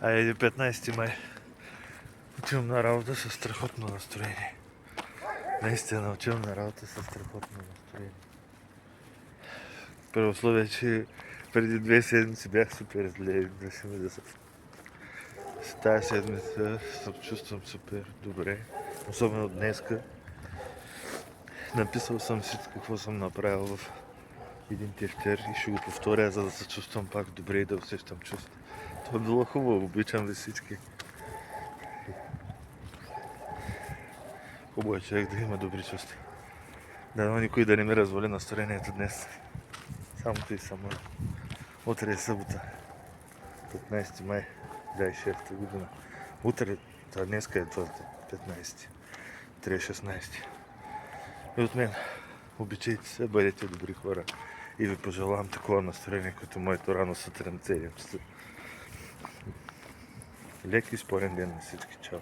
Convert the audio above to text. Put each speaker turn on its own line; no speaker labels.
Айде 15 май. Отивам на работа със страхотно настроение. Наистина отивам на работа със страхотно настроение. При условие, че преди 2 седмици бях супер зле. Да се... С тази седмица се чувствам супер добре. Особено днеска. Написал съм всичко какво съм направил в един тефтер и ще го повторя, за да се чувствам пак добре и да усещам чувство. Това е било хубаво, обичам ви всички. Хубаво е човек да има добри чувства. Дано никой да не ми развали настроението днес. Самото и само. Утре е събота. 15 май 26 година. Утре, това днеска е това 15. Утре е 16. И от мен, обичайте се, бъдете добри хора. И ви пожелавам такова настроение, като моето рано сутрин 7 часа. Лек и спорен ден на всички. Чао!